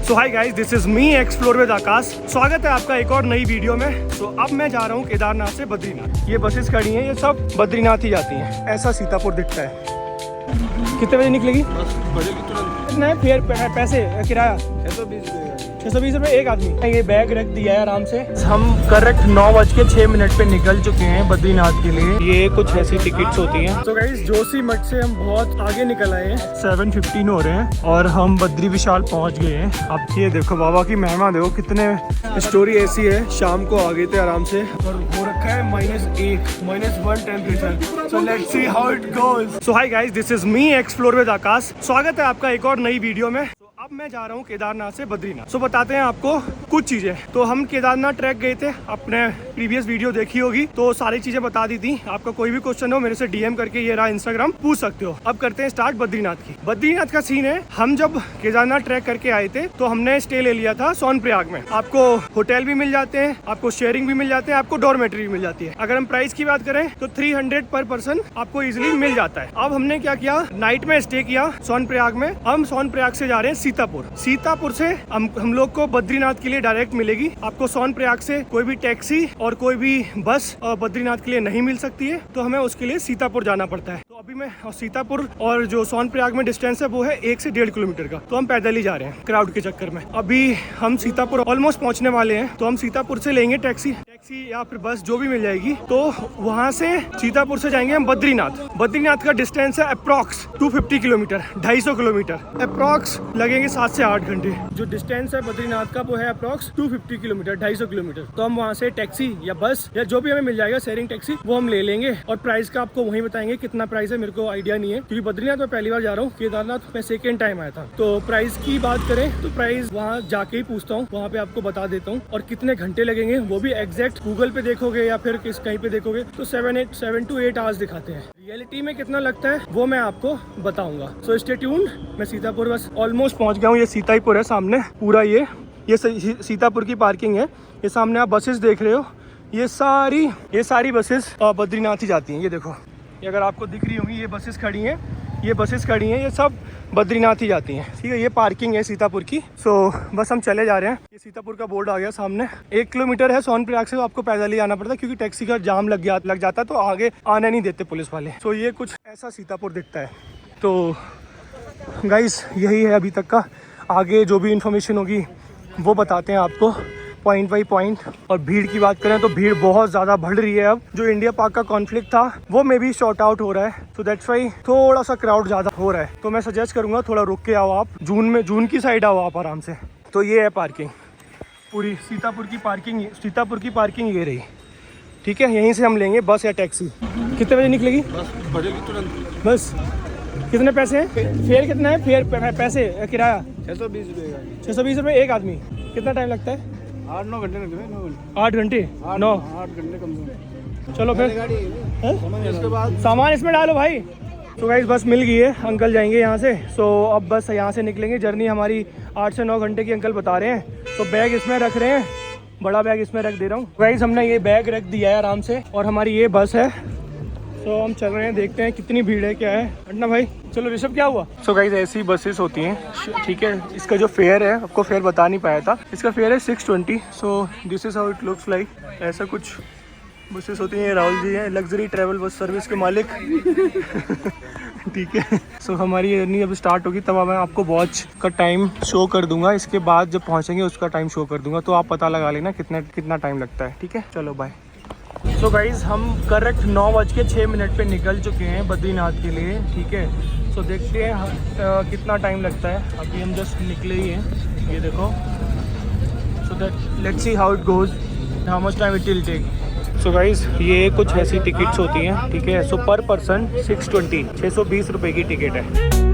So hi guys, this is me explore with Akash. स्वागत है आपका एक और नई वीडियो में। तो अब मैं जा रहा हूँ केदारनाथ से बद्रीनाथ। ये बसेस खड़ी हैं, ये सब बद्रीनाथ ही जाती हैं। ऐसा सीतापुर दिखता है। कितने बजे निकलेगी? कितना है फेयर पैसे किराया? 620 रुपये एक आदमी। ये बैग रख दिया है आराम से। हम करेक्ट 9:06 पे निकल चुके हैं बद्रीनाथ के लिए। ये कुछ ऐसी टिकट्स होती हैं। तो गाइस, जोशीमठ से हम बहुत आगे निकल आए हैं। 7:15 हो रहे हैं और हम बद्री विशाल पहुंच गए हैं। अब ये देखो बाबा की महिमा, देखो कितने स्टोरी ऐसी है। शाम को आ गए थे आराम से और हो रखा है -1 temperature. So let's see how it goes. So hi guys, this is me explore with Akash. स्वागत है आपका एक और नई वीडियो में। अब मैं जा रहा हूँ केदारनाथ से बद्रीनाथ। सो बताते हैं आपको कुछ चीजें। तो हम केदारनाथ ट्रैक गए थे, अपने प्रीवियस वीडियो देखी होगी, तो सारी चीजें बता दी थी। आपका कोई भी क्वेश्चन हो मेरे से डीएम करके ये रहा इंस्टाग्राम, पूछ सकते हो। अब करते हैं स्टार्ट बद्रीनाथ की। बद्रीनाथ का सीन है, हम जब केदारनाथ ट्रैक करके आए थे तो हमने स्टे ले लिया था सोनप्रयाग में। आपको होटल भी मिल जाते हैं, आपको शेयरिंग भी मिल जाते हैं, आपको डॉर्मेटरी भी मिल जाती है। अगर हम प्राइस की बात करें तो 300 पर पर्सन आपको इजिली मिल जाता है। अब हमने क्या किया, नाइट में स्टे किया सोनप्रयाग में। हम सोनप्रयाग से जा रहे हैं सीतापुर से हम लोग को बद्रीनाथ के लिए डायरेक्ट मिलेगी। आपको सोनप्रयाग से कोई भी टैक्सी और कोई भी बस बद्रीनाथ के लिए नहीं मिल सकती है, तो हमें उसके लिए सीतापुर जाना पड़ता है। तो अभी मैं सीतापुर और जो सोनप्रयाग में डिस्टेंस है वो है 1 से 1.5 किलोमीटर का। तो हम पैदल ही जा रहे हैं क्राउड के चक्कर में। अभी हम सीतापुर ऑलमोस्ट पहुंचने वाले हैं। तो हम सीतापुर से लेंगे टैक्सी या फिर बस, जो भी मिल जाएगी। तो वहाँ से सीतापुर से जाएंगे हम बद्रीनाथ का डिस्टेंस है अप्रॉक्स 250 किलोमीटर, 250 किलोमीटर अप्रॉक्स लगेंगे 7 से 8 घंटे। जो डिस्टेंस है बद्रीनाथ का वो है अप्रॉक्स 250 किलोमीटर, 250 किलोमीटर। तो हम वहाँ से टैक्सी या बस या जो भी हमें मिल जाएगा शेयरिंग टैक्सी, वो हम ले लेंगे। और प्राइस का आपको वहीं बताएंगे कितना प्राइस है। मेरे को आइडिया नहीं है क्योंकि बद्रीनाथ में पहली बार जा रहा हूँ, केदारनाथ में सेकेंड टाइम आया था। तो प्राइस की बात करें तो प्राइस वहाँ जाके ही पूछता हूँ, वहाँ पे आपको बता देता हूँ। और कितने घंटे लगेंगे वो भी एग्जैक्ट गूगल पे देखोगे या फिर कहीं पे देखोगे तो 7 to 8 आवर्स दिखाते हैं। रियलिटी में कितना लगता है वो मैं आपको बताऊंगा। So stay tuned. मैं सीतापुर बस ऑलमोस्ट पहुंच गया हूँ। ये सीतापुर है सामने पूरा। ये सीतापुर की पार्किंग है। ये सामने आप बसेस देख रहे हो, ये सारी बसेस बद्रीनाथ ही जाती हैं। ये देखो, ये अगर आपको दिख रही होंगी, ये बसेस खड़ी हैं, ये सब बद्रीनाथ ही जाती हैं। ठीक है, ये पार्किंग है सीतापुर की। सो बस हम चले जा रहे हैं। ये सीतापुर का बोर्ड आ गया सामने। 1 किलोमीटर है सोनप्रयाग से, तो आपको पैदल ही आना पड़ता है क्योंकि टैक्सी का जाम लग जाता है, तो आगे आने नहीं देते पुलिस वाले। सो ये कुछ ऐसा सीतापुर दिखता है। तो गाइस, यही है अभी तक का। आगे जो भी इंफॉर्मेशन होगी वो बताते हैं आपको पॉइंट बाई पॉइंट। और भीड़ की बात करें तो भीड़ बहुत ज़्यादा बढ़ रही है। अब जो इंडिया पाक का कॉन्फ्लिक्ट था वो मे भी शॉर्ट आउट हो रहा है, तो दैट्स वाई थोड़ा सा क्राउड ज़्यादा हो रहा है। तो मैं सजेस्ट करूँगा थोड़ा रुक के आओ आप, जून की साइड आओ आप आराम से। तो ये है पार्किंग, पूरी सीतापुर की पार्किंग ये रही। ठीक है, यहीं से हम लेंगे बस या टैक्सी। कितने बजे निकलेगी बस? कितने पैसे हैं? फेयर कितना है? फेयर पैसे किराया 620 रुपये एक आदमी। कितना टाइम लगता है? 8-9 घंटे लगते हैं। 8 घंटे? 8 घंटे कम से कम। चलो फिर इसके बाद सामान इसमें डालो भाई। तो गाइस, बस मिल गई है, अंकल जाएंगे यहाँ से। सो अब बस यहाँ से निकलेंगे। जर्नी हमारी 8 से 9 घंटे की अंकल बता रहे हैं। तो बैग इसमें रख रहे हैं, बड़ा बैग इसमें रख दे रहा हूँ। गाइस, हमने ये बैग रख दिया है आराम से और हमारी ये बस है। तो हम चल रहे हैं, देखते हैं कितनी भीड़ है, क्या है। अन्ना भाई चलो। ऋषभ, क्या हुआ? सो गाइस, ऐसी बसेस होती हैं। ठीक है, इसका जो फेयर है, आपको फेयर बता नहीं पाया था, इसका फेयर है 620। So this is how it looks like. ऐसा कुछ बसेस होती हैं। राहुल जी हैं लग्जरी ट्रैवल बस सर्विस के मालिक। ठीक है, सो हमारी जर्नी अब स्टार्ट होगी, तब मैं आपको वॉच का टाइम शो कर दूंगा। इसके बाद जब पहुंचेंगे उसका टाइम शो कर दूंगा, तो आप पता लगा लेना कितना टाइम लगता है। ठीक है, चलो बाय। तो गाइज़, हम करेक्ट 9:06 पे निकल चुके हैं बद्रीनाथ के लिए। ठीक है, सो देखते हैं कितना टाइम लगता है। अभी हम जस्ट निकले ही हैं, ये देखो। So that let's see how it goes, how much time it will take. So guys, ये कुछ ऐसी टिकट्स होती हैं। ठीक है, सो पर पर्सन 620 रुपये की टिकट है।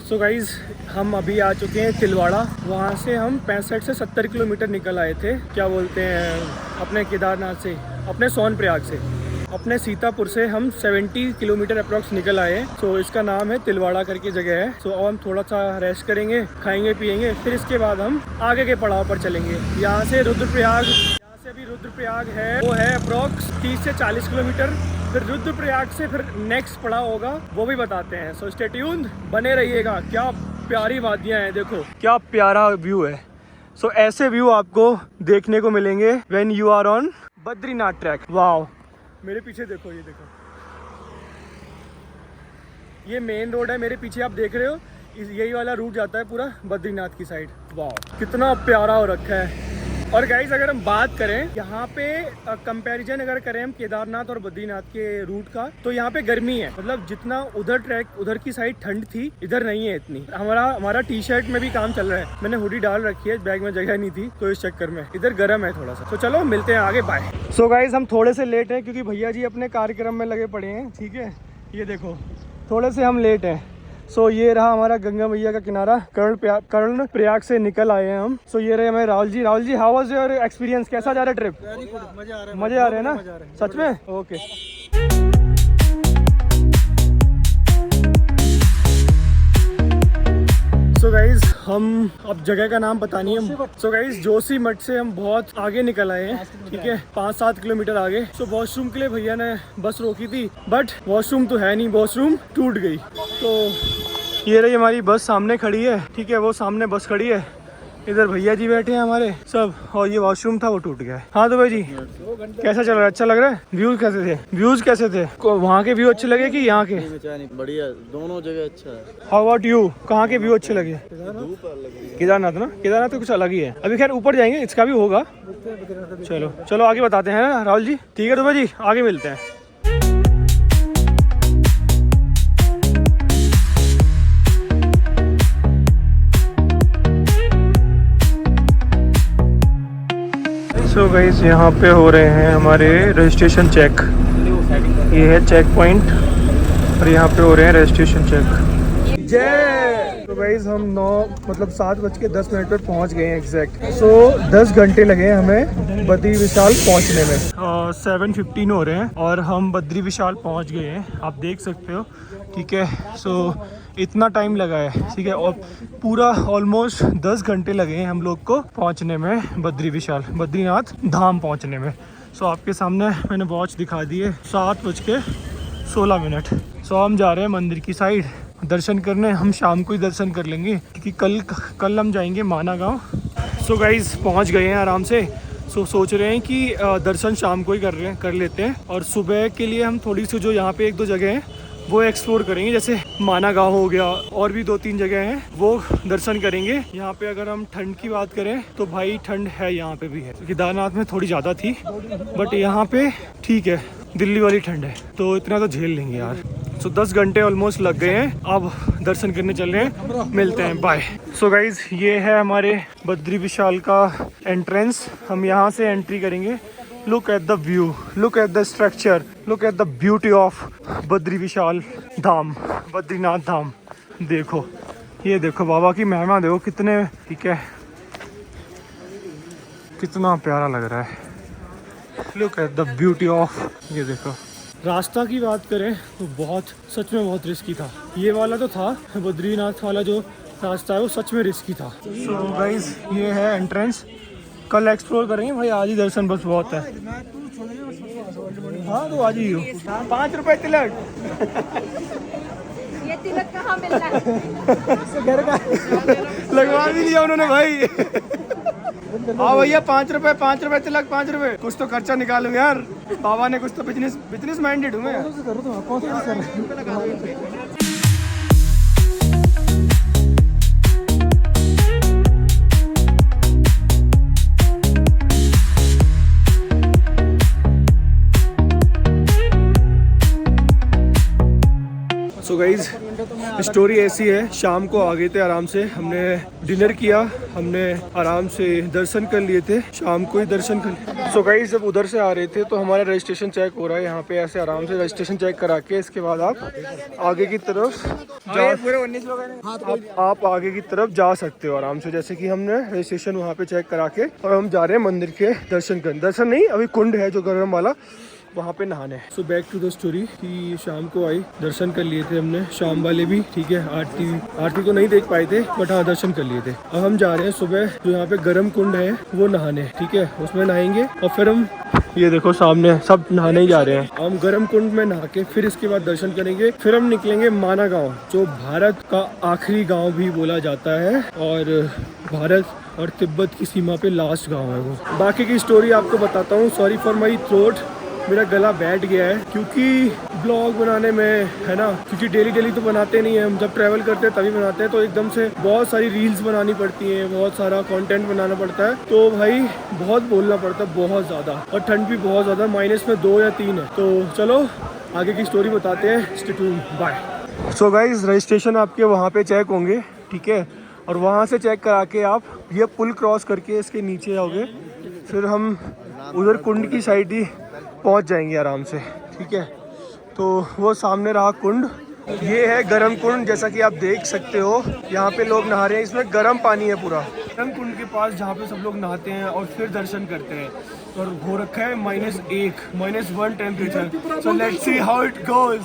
सो गाइज़, हम अभी आ चुके हैं तिलवाड़ा। वहाँ से हम 65 से 70 किलोमीटर निकल आए थे, क्या बोलते हैं, अपने केदारनाथ से, अपने सोनप्रयाग से। अपने सीतापुर से हम 70 किलोमीटर अप्रॉक्स निकल आए। सो इसका नाम है तिलवाड़ा करके जगह है। सो अब हम थोड़ा सा रेस्ट करेंगे, खाएंगे पिएंगे, फिर इसके बाद हम आगे के पड़ाव पर चलेंगे। यहाँ से रुद्रप्रयाग है, वो है अप्रॉक्स 30 से 40 किलोमीटर। फिर रुद्रप्रयाग से फिर नेक्स्ट पड़ाव होगा, वो भी बताते हैं। सो स्टे ट्यून्ड, बने रहिएगा। क्या प्यारी वादियाँ हैं, देखो क्या प्यारा व्यू है। सो ऐसे व्यू आपको देखने को मिलेंगे when you are on Badrinath track. Wow, मेरे पीछे देखो, ये देखो, ये मेन रोड है मेरे पीछे आप देख रहे हो, यही वाला रूट जाता है पूरा बद्रीनाथ की साइड। वाह कितना प्यारा हो रखा है। और गाइस अगर हम बात करें यहाँ पे कंपैरिजन अगर करें हम केदारनाथ और बद्रीनाथ के रूट का, तो यहाँ पे गर्मी है, मतलब जितना उधर ट्रैक उधर की साइड ठंड थी, इधर नहीं है इतनी। हमारा टी शर्ट में भी काम चल रहा है, मैंने हुडी डाल रखी है, बैग में जगह नहीं थी तो इस चक्कर में इधर गर्म है थोड़ा सा। तो चलो मिलते हैं आगे, बाय। सो गाइस हम थोड़े से लेट हैं क्योंकि भैया जी अपने कार्यक्रम में लगे पड़े हैं, ठीक है। ये देखो थोड़े से हम लेट हैं। सो ये रहा हमारा गंगा मैया का किनारा, कर्ण प्रयाग से निकल आए हैं हम। सो ये रहे हमारे Rahul ji. Rahul ji, how was your experience, कैसा जा रहा है ट्रिप? मजे आ रहे हैं ना, सच में? ओके। सो गाइज हम अब जगह का नाम पता नहीं है। सो गाइज जोशीमठ से हम बहुत आगे निकल आए हैं, ठीक है, 5-7 किलोमीटर आगे। सो वॉशरूम के लिए भैया ने बस रोकी थी, बट वॉशरूम तो है नहीं, वॉशरूम टूट गई। तो ये रही हमारी बस सामने खड़ी है, ठीक है, वो सामने बस खड़ी है, इधर भैया जी बैठे हैं हमारे सब, और ये वॉशरूम था वो टूट गया है। हाँ तो भाई जी कैसा चल रहा है? अच्छा लग रहा है? व्यूज कैसे थे? व्यूज कैसे थे? वहाँ के व्यू अच्छे लगे कि यहाँ के? बढ़िया, दोनों जगह अच्छा है। हाउ अबाउट यू, कहाँ के व्यू अच्छे लगे? केदारनाथ ना, केदारनाथ तो कुछ अलग ही है। अभी खैर ऊपर जाएंगे, इसका भी होगा। चलो चलो आगे बताते हैं ना राहुल जी, ठीक है तो भाई जी आगे मिलते हैं। सो गाइस यहाँ पे हो रहे हैं हमारे रजिस्ट्रेशन चेक। ये है चेक पॉइंट और यहाँ पे हो रहे हैं रजिस्ट्रेशन चेक। जय। तो गाइस हम 7:10 पे पहुँच गए हैं एग्जैक्ट। सो 10 घंटे लगे हमें बद्री विशाल पहुँचने में। 7:15 हो रहे हैं और हम बद्री विशाल पहुँच गए हैं, आप देख सकते हो, ठीक है। सो इतना टाइम लगा है, ठीक है, और पूरा ऑलमोस्ट 10 घंटे लगे हैं हम लोग को पहुंचने में बद्री विशाल, बद्रीनाथ धाम पहुंचने में। सो आपके सामने मैंने वॉच दिखा दी है, 7:16। सो हम जा रहे हैं मंदिर की साइड दर्शन करने। हम शाम को ही दर्शन कर लेंगे क्योंकि कल हम जाएंगे माना गाँव। सो गाइज पहुँच गए हैं आराम से। सो सोच रहे हैं कि दर्शन शाम को ही कर लेते हैं, और सुबह के लिए हम थोड़ी सी जो यहाँ पे 1-2 जगह हैं वो एक्सप्लोर करेंगे, जैसे माना गाँव हो गया, और भी 2-3 जगह हैं वो दर्शन करेंगे। यहाँ पे अगर हम ठंड की बात करें तो भाई ठंड है, यहाँ पे भी है। केदारनाथ में थोड़ी ज़्यादा थी बट यहाँ पे ठीक है, दिल्ली वाली ठंड है, तो इतना तो झेल लेंगे यार। सो 10 घंटे ऑलमोस्ट लग गए हैं, अब दर्शन करने चल रहे हैं, मिलते हैं, बाय। सो गाइज ये है हमारे बद्री विशाल का एंट्रेंस, हम यहाँ से एंट्री करेंगे। Look at the view, look at the structure, look at the beauty of Badri Vishal धाम, बद्रीनाथ धाम। देखो, ये देखो बाबा की महिमा देखो कितने, ठीक है, कितना प्यारा लग रहा है। Look at the beauty of, ये देखो। रास्ता की बात करें तो बहुत, सच में बहुत रिस्की था। ये वाला तो था, बद्रीनाथ वाला जो रास्ता है वो सच में रिस्की था। So guys ये है एंट्रेंस, कल एक्सप्लोर करेंगे भाई, आज ही दर्शन बस बहुत है। हाँ तो आज ही हो। 5 रुपए तिलक। ये तिलक कहाँ मिल रहा है? घर का लगवा भी लिया उन्होंने भाई। हाँ भैया 5 रुपए तिलक, 5 रुपए। कुछ तो खर्चा निकालो यार, बाबा ने कुछ तो बिजनेस माइंडेड हूँ मैं। सो गाइज स्टोरी ऐसी है, शाम को आ गए थे आराम से, हमने डिनर किया, हमने आराम से दर्शन कर लिए थे, शाम को ही दर्शन कर। सो गाइज जब उधर से आ रहे थे तो हमारा रजिस्ट्रेशन चेक हो रहा है यहाँ पे, ऐसे आराम से रजिस्ट्रेशन चेक करा के इसके बाद आप आगे की तरफ आप आगे की तरफ जा सकते हो आराम से। जैसे कि हमने रजिस्ट्रेशन वहाँ पे चेक करा के और हम जा रहे हैं मंदिर के दर्शन नहीं, अभी कुंड है जो गर्म वाला, वहाँ पे नहाने। So back to the story कि शाम को आई, दर्शन कर लिए थे हमने शाम वाले भी, ठीक है। आरती तो नहीं देख पाए थे बट हाँ दर्शन कर लिए थे। अब हम जा रहे हैं सुबह जो यहाँ पे गर्म कुंड है वो नहाने, ठीक है, उसमें नहाएंगे और फिर हम ये देखो सामने सब नहाने ही जा रहे हैं। हम गर्म कुंड में नहा के फिर इसके बाद दर्शन करेंगे, फिर हम निकलेंगे माना गांव, जो भारत का आखिरी गांव भी बोला जाता है और भारत और तिब्बत की सीमा पे लास्ट गांव है वो। बाकी की स्टोरी आपको बताता हूँ। सॉरी फॉर माई थ्रोट, मेरा गला बैठ गया है क्योंकि ब्लॉग बनाने में है ना, क्योंकि डेली तो बनाते नहीं है हम, जब ट्रैवल करते हैं तभी बनाते हैं, तो एकदम से बहुत सारी रील्स बनानी पड़ती हैं, बहुत सारा कंटेंट बनाना पड़ता है, तो भाई बहुत बोलना पड़ता है, बहुत ज़्यादा, और ठंड भी बहुत ज़्यादा, -2 या 3 है। तो चलो आगे की स्टोरी बताते हैं, stay tuned, bye. So guys, registration आपके वहाँ पे चेक होंगे, ठीक है, और वहाँ से चेक करा के आप ये पुल क्रॉस करके इसके नीचे आओगे, फिर हम उधर कुंड की साइड ही पहुँच जाएंगे आराम से, ठीक है। तो वो सामने रहा कुंड, ये है गरम कुंड, जैसा कि आप देख सकते हो यहाँ पे लोग नहा रहे हैं, इसमें गर्म पानी है पूरा। गरम कुंड के पास जहाँ पे सब लोग नहाते हैं और फिर दर्शन करते हैं, और हो रखा है -1 temperature. So let's see how it goes.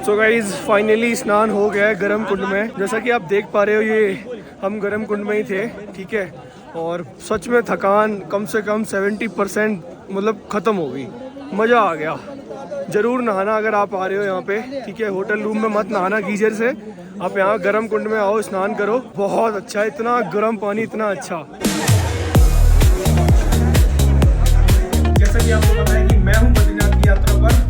So guys, finally स्नान हो गया है गर्म कुंड में। जैसा कि आप देख पा रहे हो, ये हम गर्म कुंड में ही थे, ठीक है, और सच में थकान कम से कम 70% मतलब ख़त्म हो गई, मज़ा आ गया। ज़रूर नहाना अगर आप आ रहे हो यहाँ पे, ठीक है। होटल रूम में मत नहाना गीजर से, आप यहाँ गर्म कुंड में आओ, स्नान करो, बहुत अच्छा, इतना गर्म पानी, इतना अच्छा। जैसा कि आपको पता है कि मैं हूँ बद्रीनाथ की यात्रा पर,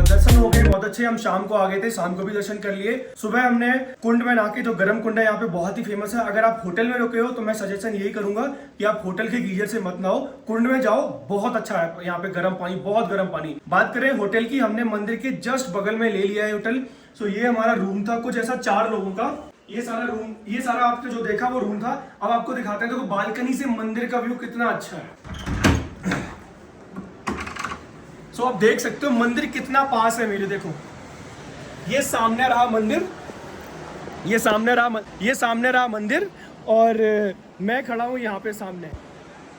दर्शन हो गए बहुत अच्छे। हम शाम को आ गए थे, शाम को भी दर्शन कर लिए। सुबह हमने कुंड में नहा के, जो गर्म कुंड है यहाँ पे बहुत ही फेमस है। अगर आप होटल में रुके हो तो मैं सजेशन यही करूंगा कि आप होटल के गीजर से मत नहाओ, कुंड में जाओ, बहुत अच्छा है यहाँ पे गर्म पानी, बहुत गर्म पानी। बात करें होटल की, हमने मंदिर के जस्ट बगल में ले लिया है होटल। सो ये हमारा रूम था, कुछ ऐसा 4 लोगों का। ये सारा आपने जो देखा वो रूम था। अब आपको दिखाते हैं, देखो बालकनी से मंदिर का व्यू कितना अच्छा है। सो आप देख सकते हो मंदिर कितना पास है मेरे, देखो ये सामने रहा मंदिर, ये सामने रहा मंदिर, और मैं खड़ा हूँ यहाँ पे सामने,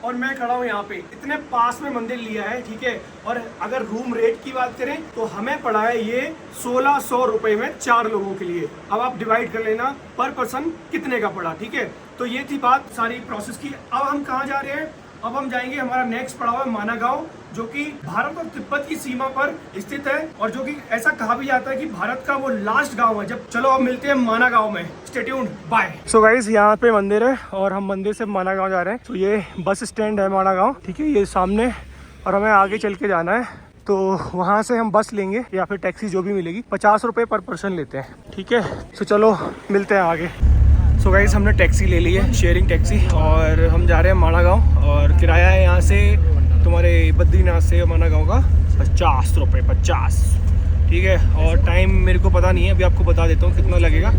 और मैं खड़ा हूँ यहाँ पे, इतने पास में मंदिर लिया है, ठीक है। और अगर रूम रेट की बात करें तो हमें पड़ा है ये 1600 रुपए में 4 लोगों के लिए। अब आप डिवाइड कर लेना पर पर्सन कितने का पड़ा, ठीक है। तो ये थी बात सारी प्रोसेस की। अब हम कहाँ जा रहे हैं? अब हम जाएंगे, हमारा नेक्स्ट पड़ा हुआ है माना गांव, जो कि भारत और तिब्बत की सीमा पर स्थित है, और जो कि ऐसा कहा भी जाता है कि भारत का वो लास्ट गांव है। जब चलो अब मिलते हैं माना गांव में, stay tuned, bye. So guys, यहाँ पे मंदिर है और हम मंदिर से माना गांव जा रहे हैं। तो ये बस स्टैंड है माना गांव, ठीक है, ये सामने, और हमें आगे चल के जाना है। तो वहाँ से हम बस लेंगे या फिर टैक्सी, जो भी मिलेगी। 50 रुपये पर पर्सन लेते हैं, ठीक है। तो चलो मिलते हैं आगे। सो गाइस, हमने टैक्सी ले ली है, शेयरिंग टैक्सी, और हम जा रहे हैं माना गांव, और किराया है यहाँ से तुम्हारे बद्रीनाथ से माना गांव का 50 रुपये, 50, ठीक है। और टाइम मेरे को पता नहीं है, अभी आपको बता देता हूँ कितना लगेगा।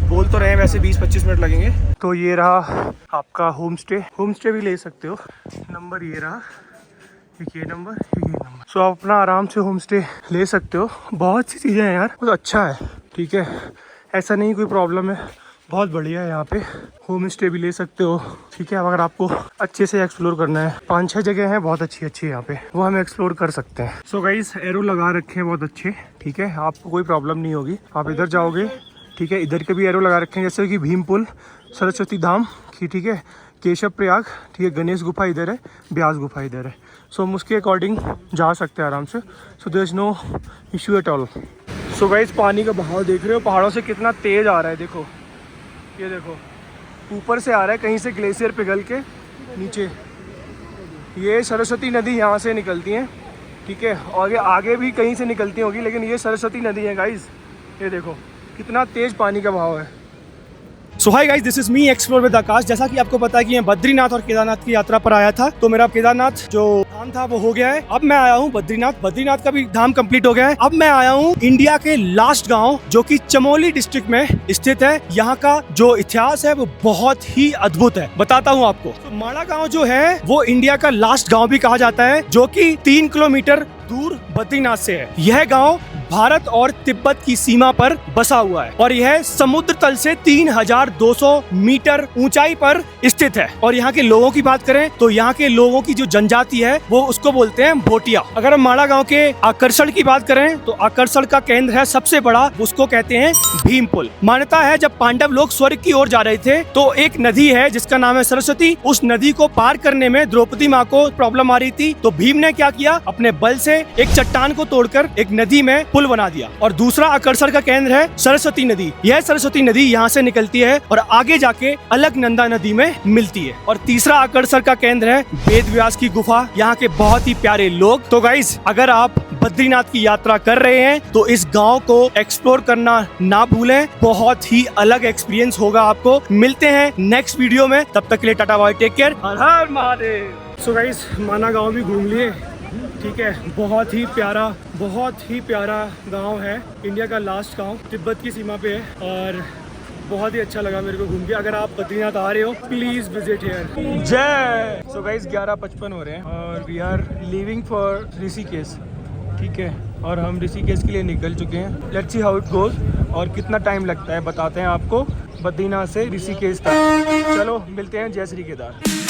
बोल तो रहे हैं वैसे 20-25 मिनट लगेंगे। तो ये रहा आपका होम स्टे भी ले सकते हो। नंबर ये रहा, एक ये नंबर, एक ये नंबर। सो आप अपना आराम से होम स्टे ले सकते हो। बहुत सी चीज़ें हैं यार, बहुत अच्छा है, ठीक है, ऐसा नहीं कोई प्रॉब्लम है, बहुत बढ़िया है यहाँ पे। होम स्टे भी ले सकते हो, ठीक है। अगर आपको अच्छे से एक्सप्लोर करना है, 5-6 जगह हैं बहुत अच्छी यहाँ पे, वो हम एक्सप्लोर कर सकते हैं। सो गाइस, एरो लगा रखे हैं बहुत अच्छे, ठीक है, आपको कोई प्रॉब्लम नहीं होगी। आप इधर जाओगे, ठीक है, इधर के भी एरो लगा रखे हैं, जैसे कि भीम पुल, सरस्वती धाम की, ठीक है, केशव प्रयाग, ठीक है, गणेश गुफा इधर है, ब्यास गुफा इधर है। सो हम उसके अकॉर्डिंग जा सकते हैं आराम से। So there is no issue at all. So guys, पानी का बहाव देख रहे हो पहाड़ों से कितना तेज आ रहा है, देखो ये देखो, ऊपर से आ रहा है कहीं से ग्लेशियर पिघल के नीचे। ये सरस्वती नदी यहाँ से निकलती है, ठीक है, और ये आगे भी कहीं से निकलती होगी, लेकिन ये सरस्वती नदी है गाइस। ये देखो कितना तेज पानी का बहाव है। So hi guys, this is me explore with Akash. जैसा कि आपको पता है कि मैं बद्रीनाथ और केदारनाथ की यात्रा पर आया था, तो मेरा केदारनाथ जो धाम था वो हो गया है। अब मैं आया हूँ बद्रीनाथ का भी धाम कंप्लीट हो गया है। अब मैं आया हूँ इंडिया के लास्ट गांव, जो कि चमोली डिस्ट्रिक्ट में स्थित है। यहाँ का जो इतिहास है वो बहुत ही अद्भुत है, बताता हूँ आपको। तो माना गांव जो है वो इंडिया का लास्ट गांव भी कहा जाता है, जो कि 3 किलोमीटर दूर बद्रीनाथ से है। यह गांव भारत और तिब्बत की सीमा पर बसा हुआ है और यह समुद्र तल से 3200 मीटर ऊंचाई पर स्थित है। और यहाँ के लोगों की बात करें तो यहाँ के लोगों की जो जनजाति है वो उसको बोलते हैं भोटिया। अगर हम माड़ा गांव के आकर्षण की बात करें तो आकर्षण का केंद्र है सबसे बड़ा, उसको कहते हैं भीम पुल। मान्यता है जब पांडव लोग स्वर्ग की ओर जा रहे थे तो एक नदी है जिसका नाम है सरस्वती, उस नदी को पार करने में द्रौपदी माँ को प्रॉब्लम आ रही थी तो भीम ने क्या किया, अपने बल से एक चट्टान को तोड़कर एक नदी में पुल बना दिया। और दूसरा आकर्षण का केंद्र है सरस्वती नदी। यह सरस्वती नदी यहाँ से निकलती है और आगे जाके अलकनंदा नदी में मिलती है। और तीसरा आकर्षण का केंद्र है वेद व्यास की गुफा, यहाँ के बहुत ही प्यारे लोग। तो गाइस, अगर आप बद्रीनाथ की यात्रा कर रहे हैं तो इस गांव को एक्सप्लोर करना ना भूलें, बहुत ही अलग एक्सपीरियंस होगा आपको। मिलते हैं नेक्स्ट वीडियो में, तब तक के लिए टाटा बाय, टेक केयर, हर हर महादेव। सो गाइस, माना गांव भी घूम लिए, ठीक है। बहुत ही प्यारा गांव है, इंडिया का लास्ट गांव, तिब्बत की सीमा पे है और बहुत ही अच्छा लगा मेरे को घूम के। अगर आप बद्रीनाथ आ रहे हो प्लीज विजिट हियर। जय। सो गाइस, 11:55 हो रहे हैं और we are leaving for Rishikesh, ठीक है। और हम ऋषिकेश के लिए निकल चुके हैं। Let's see how it goes और कितना टाइम लगता है बताते हैं आपको बद्रीनाथ से ऋषिकेश तक। चलो मिलते हैं, जय श्री केदार।